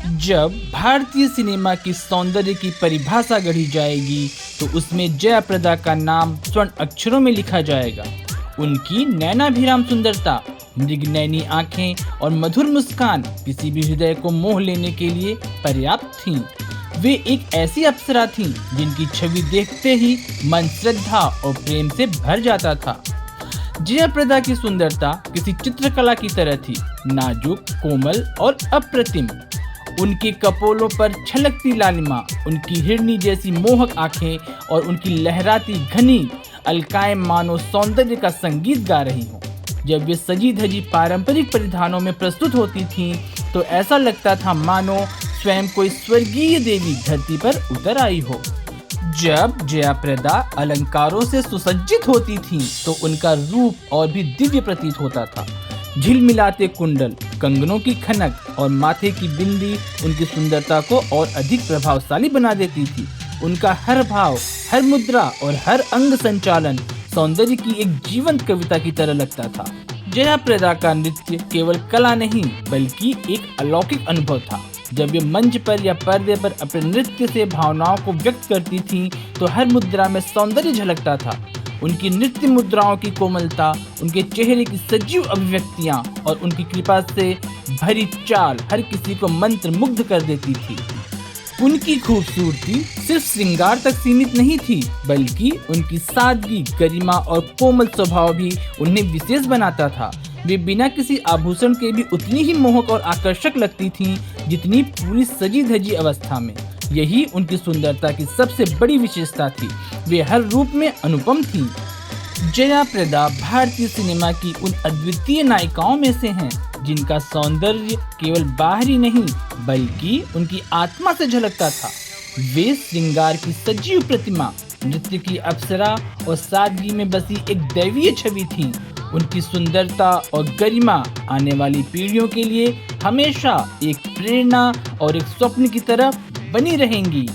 जब भारतीय सिनेमा की सौंदर्य की परिभाषा गढ़ी जाएगी तो उसमें जया प्रदा का नाम स्वर्ण अक्षरों में लिखा जाएगा। उनकी नैनाभिराम सुंदरता, मृगनयनी आंखें और मधुर मुस्कान किसी भी हृदय को मोह लेने के लिए पर्याप्त थीं। वे एक ऐसी अप्सरा थीं जिनकी छवि देखते ही मन श्रद्धा और प्रेम से भर जाता था। जया प्रदा की सुंदरता किसी चित्रकला की तरह थी, नाजुक, कोमल और अप्रतिम। उनके कपोलों पर छलकती लालिमा, उनकी हिरनी जैसी मोहक आंखें और उनकी लहराती घनी अलकाएं मानो सौंदर्य का संगीत गा रही हों। जब वे सजी धजी पारंपरिक परिधानों में प्रस्तुत होती थीं, तो ऐसा लगता था मानो स्वयं कोई स्वर्गीय देवी धरती पर उतर आई हो। जब जया प्रदा अलंकारों से सुसज्जित होती थीं, तो उनका रूप और भी दिव्य प्रतीत होता था। झिलमिलाते कुंडल, कंगनों की खनक और माथे की बिंदी उनकी सुंदरता को और अधिक प्रभावशाली बना देती थी। उनका हर भाव, हर मुद्रा और हर अंग संचालन सौंदर्य की एक जीवंत कविता की तरह लगता था। जया प्रदा का नृत्य केवल कला नहीं बल्कि एक अलौकिक अनुभव था। जब वे मंच पर या पर्दे पर अपने नृत्य से भावनाओं को व्यक्त करती थीं, तो हर मुद्रा में सौंदर्य झलकता था। उनकी नृत्य मुद्राओं की कोमलता, उनके चेहरे की सजीव अभिव्यक्तियां और उनकी कृपा से भरी चाल हर किसी को मंत्रमुग्ध कर देती थी। उनकी खूबसूरती सिर्फ श्रृंगार तक सीमित नहीं थी, बल्कि उनकी सादगी, गरिमा और कोमल स्वभाव भी उन्हें विशेष बनाता था। वे बिना किसी आभूषण के भी उतनी ही मोहक और आकर्षक लगती थीं जितनी पूरी सजी धजी अवस्था में। यही उनकी सुंदरता की सबसे बड़ी विशेषता थी। वे हर रूप में अनुपम थीं। जया प्रदा भारतीय सिनेमा की उन अद्वितीय नायिकाओं में से हैं जिनका सौंदर्य केवल बाहरी नहीं बल्कि उनकी आत्मा से झलकता था। वे श्रृंगार की सजीव प्रतिमा, नृत्य की अप्सरा और सादगी में बसी एक दैवीय छवि थी। उनकी सुंदरता और गरिमा आने वाली पीढ़ियों के लिए हमेशा एक प्रेरणा और एक स्वप्न की तरह बनी रहेंगी।